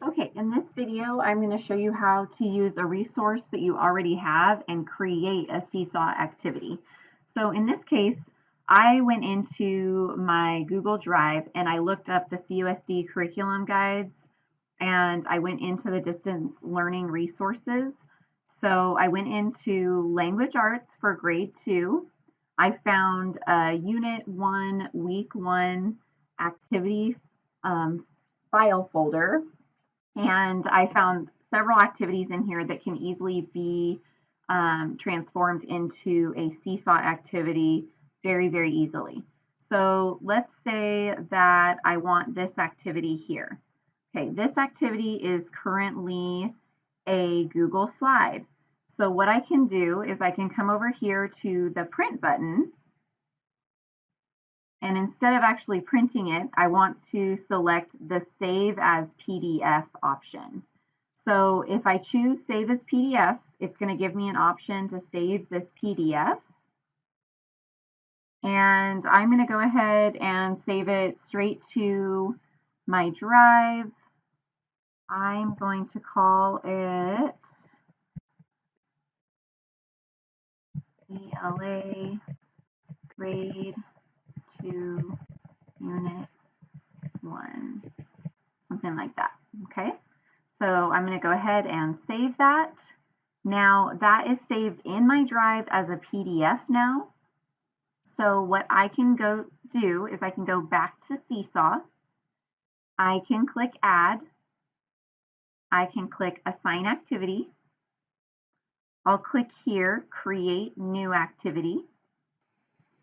Okay, in this video, I'm going to show you how to use a resource that you already have and create a Seesaw activity. So in this case, I went into my Google Drive and I looked up the CUSD curriculum guides and I went into the distance learning resources. So I went into language arts for grade 2. I found a Unit 1, Week 1 activity file folder, and I found several activities in here that can easily be transformed into a Seesaw activity very, very easily. So let's say that I want this activity here. Okay, this activity is currently a Google slide. So what I can do is I can come over here to the print button, and instead of actually printing it, I want to select the Save as PDF option. So if I choose Save as PDF, it's going to give me an option to save this PDF. And I'm going to go ahead and save it straight to my drive. I'm going to call it ELA Grade 2 Unit 1, something like that. Okay. So I'm going to go ahead and save that. Now that is saved in my drive as a PDF now. So what I can go do is I can go back to Seesaw. I can click Add. I can click Assign Activity. I'll click here, Create New Activity.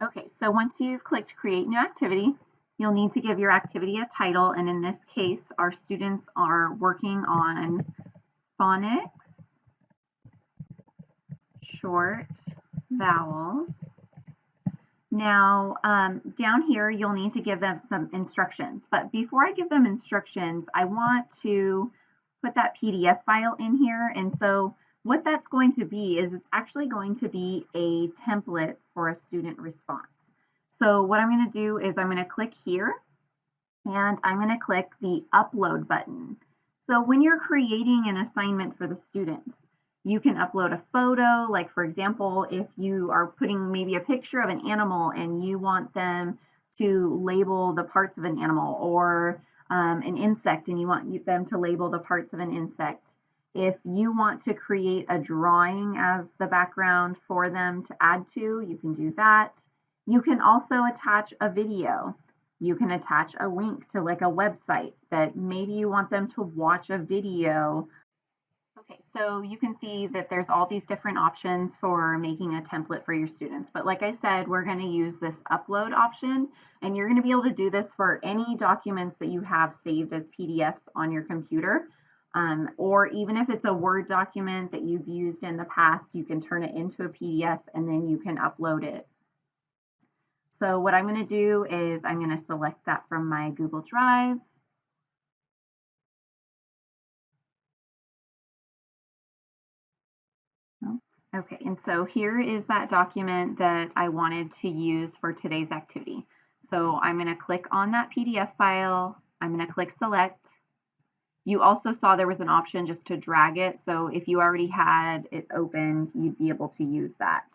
Okay, so once you've clicked Create New Activity, you'll need to give your activity a title, and in this case, our students are working on phonics, short vowels. Now, down here, you'll need to give them some instructions. But before I give them instructions, I want to put that PDF file in here. And so what that's going to be is it's actually going to be a template for a student response. So what I'm going to do is I'm going to click here and I'm going to click the upload button. So when you're creating an assignment for the students, you can upload a photo, like for example, if you are putting maybe a picture of an animal and you want them to label the parts of an animal, or an insect and you want them to label the parts of an insect. If you want to create a drawing as the background for them to add to, you can do that. You can also attach a video. You can attach a link to like a website that maybe you want them to watch a video. Okay, so you can see that there's all these different options for making a template for your students. But like I said, we're going to use this upload option, and you're going to be able to do this for any documents that you have saved as PDFs on your computer. Or even if it's a Word document that you've used in the past, you can turn it into a PDF and then you can upload it. So what I'm going to do is I'm going to select that from my Google Drive. Okay, and so here is that document that I wanted to use for today's activity. So I'm going to click on that PDF file. I'm going to click select. You also saw there was an option just to drag it. So if you already had it opened, you'd be able to use that.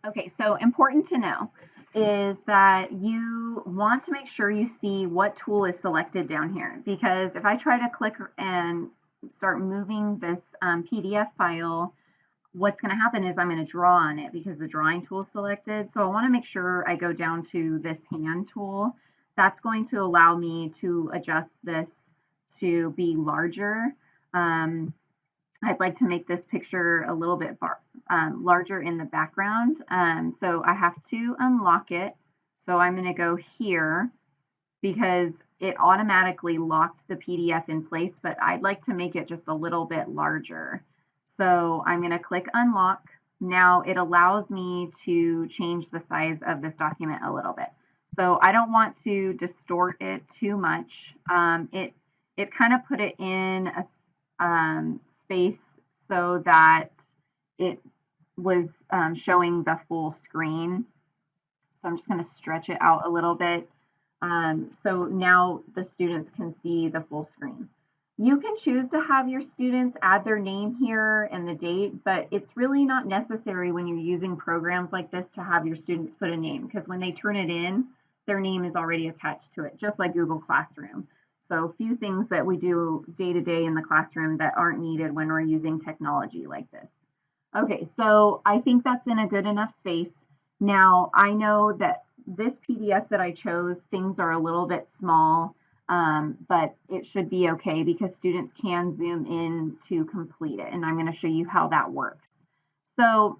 Okay, so important to know is that you want to make sure you see what tool is selected down here, because if I try to click and start moving this PDF file, what's going to happen is I'm going to draw on it because the drawing tool is selected. So I want to make sure I go down to this hand tool. That's going to allow me to adjust this to be larger. I'd like to make this picture a little bit larger in the background. So I have to unlock it. So I'm going to go here because it automatically locked the PDF in place, but I'd like to make it just a little bit larger. So I'm going to click unlock. Now it allows me to change the size of this document a little bit. So I don't want to distort it too much. It kind of put it in a space so that it was showing the full screen. So I'm just going to stretch it out a little bit. So now the students can see the full screen. You can choose to have your students add their name here and the date, but it's really not necessary when you're using programs like this to have your students put a name, because when they turn it in, their name is already attached to it, just like Google Classroom. So few things that we do day to day in the classroom that aren't needed when we're using technology like this. Okay, so I think that's in a good enough space. Now, I know that this PDF that I chose, things are a little bit small, but it should be okay because students can zoom in to complete it. And I'm going to show you how that works. So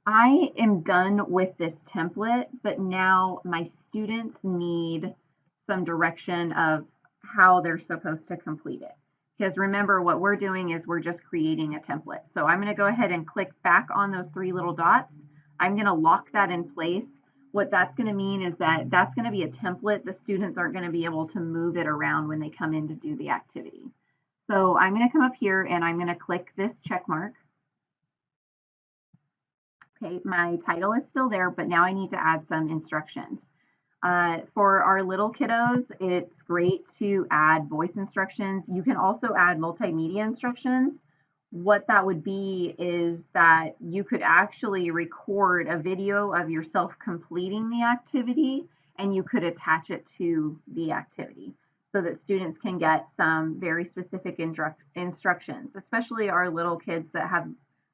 I am done with this template, but now my students need some direction of how they're supposed to complete it. Because remember, what we're doing is we're just creating a template. So I'm going to go ahead and click back on those three little dots. I'm going to lock that in place. What that's going to mean is that that's going to be a template. The students aren't going to be able to move it around when they come in to do the activity. So I'm going to come up here and I'm going to click this check mark. Okay, my title is still there, but now I need to add some instructions. For our little kiddos, it's great to add voice instructions. You can also add multimedia instructions. What that would be is that you could actually record a video of yourself completing the activity and you could attach it to the activity so that students can get some very specific instructions, especially our little kids that have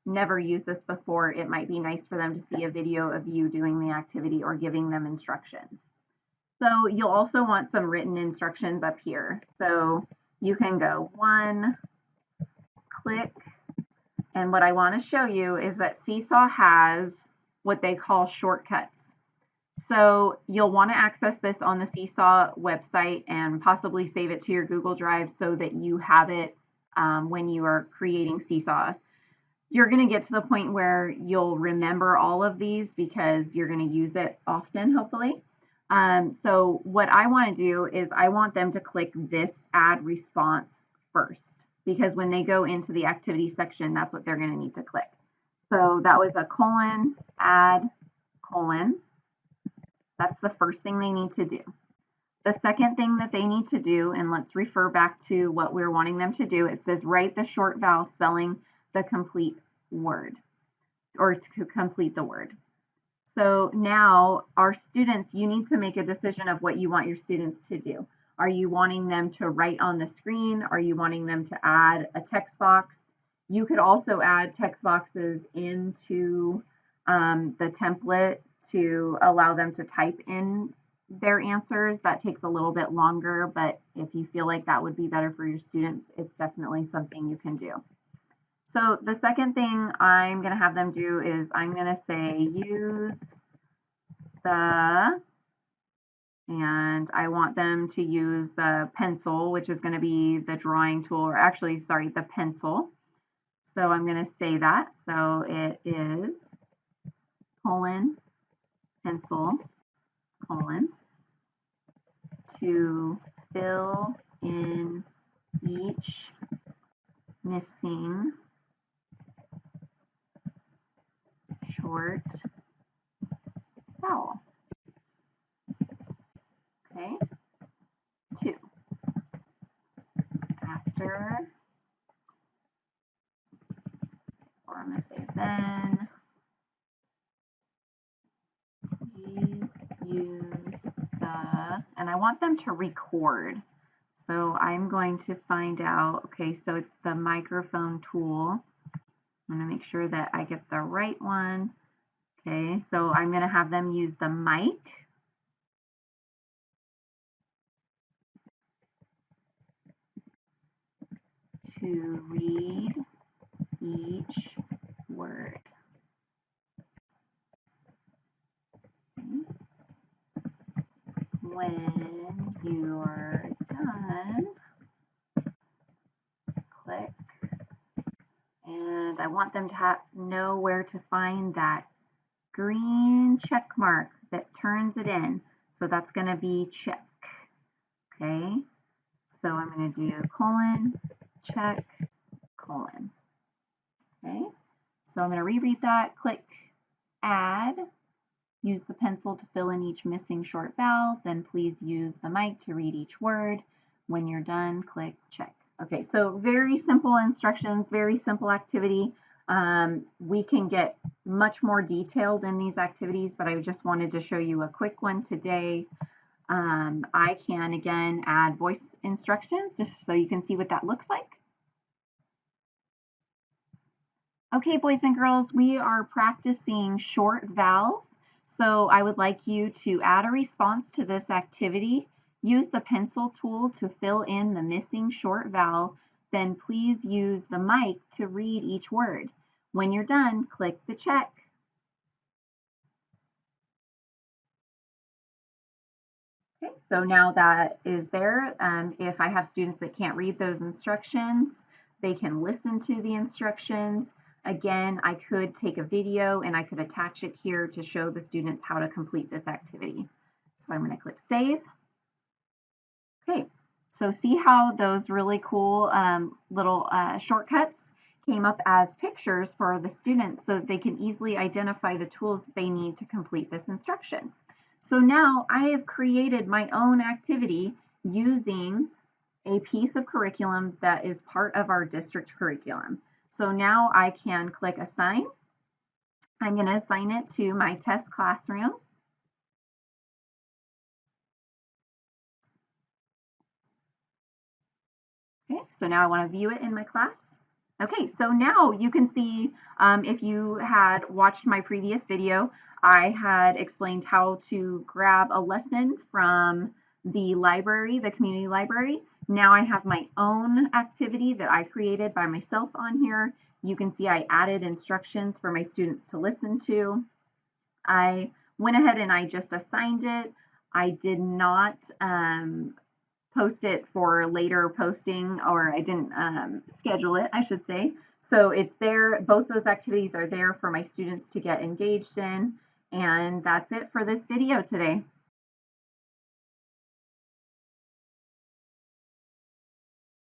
never used this before. It might be nice for them to see a video of you doing the activity or giving them instructions. So you'll also want some written instructions up here. So you can go 1, click, and what I want to show you is that Seesaw has what they call shortcuts. So you'll want to access this on the Seesaw website and possibly save it to your Google Drive so that you have it when you are creating Seesaw. You're going to get to the point where you'll remember all of these because you're going to use it often, hopefully. So what I want to do is I want them to click this add response first, because when they go into the activity section, that's what they're going to need to click. So that was a colon, add, colon. That's the first thing they need to do. The second thing that they need to do, and let's refer back to what we're wanting them to do, it says write the short vowel spelling the complete word, or to complete the word. So now our students, you need to make a decision of what you want your students to do. Are you wanting them to write on the screen? Are you wanting them to add a text box? You could also add text boxes into the template to allow them to type in their answers. That takes a little bit longer, but if you feel like that would be better for your students, it's definitely something you can do. So the second thing I'm going to have them do is I'm going to say use the, and I want them to use the pencil, which is going to be the drawing tool, or actually, sorry, the pencil. So I'm going to say that. So it is colon, pencil, colon, to fill in each missing short vowel. Okay, 2. After, or I'm going to say then, please use the, and I want them to record. So I'm going to find out, okay, so it's the microphone tool. I'm going to make sure that I get the right one. Okay, so I'm going to have them use the mic. To read each word. Okay. When you're done, click, and I want them to know where to find that green check mark that turns it in. So that's going to be check. Okay, so I'm going to do colon, check, colon. Okay, so I'm going to reread that, click, add, use the pencil to fill in each missing short vowel, then please use the mic to read each word. When you're done, click check. Okay, so very simple instructions, very simple activity. We can get much more detailed in these activities, but I just wanted to show you a quick one today. I can, again, add voice instructions just so you can see what that looks like. Okay, boys and girls, we are practicing short vowels. So I would like you to add a response to this activity. Use the pencil tool to fill in the missing short vowel. Then please use the mic to read each word. When you're done, click the check. Okay, so now that is there. If I have students that can't read those instructions, they can listen to the instructions. Again, I could take a video and I could attach it here to show the students how to complete this activity. So I'm going to click Save. Okay, so see how those really cool little shortcuts came up as pictures for the students so that they can easily identify the tools that they need to complete this instruction. So now I have created my own activity using a piece of curriculum that is part of our district curriculum. So now I can click Assign. I'm going to assign it to my test classroom. Okay, so now I want to view it in my class. Okay, so now you can see if you had watched my previous video, I had explained how to grab a lesson from the library, the community library. Now I have my own activity that I created by myself on here. You can see I added instructions for my students to listen to. I went ahead and I just assigned it. I did not post it for later posting, or I didn't schedule it, I should say. So it's there, both those activities are there for my students to get engaged in. And that's it for this video today.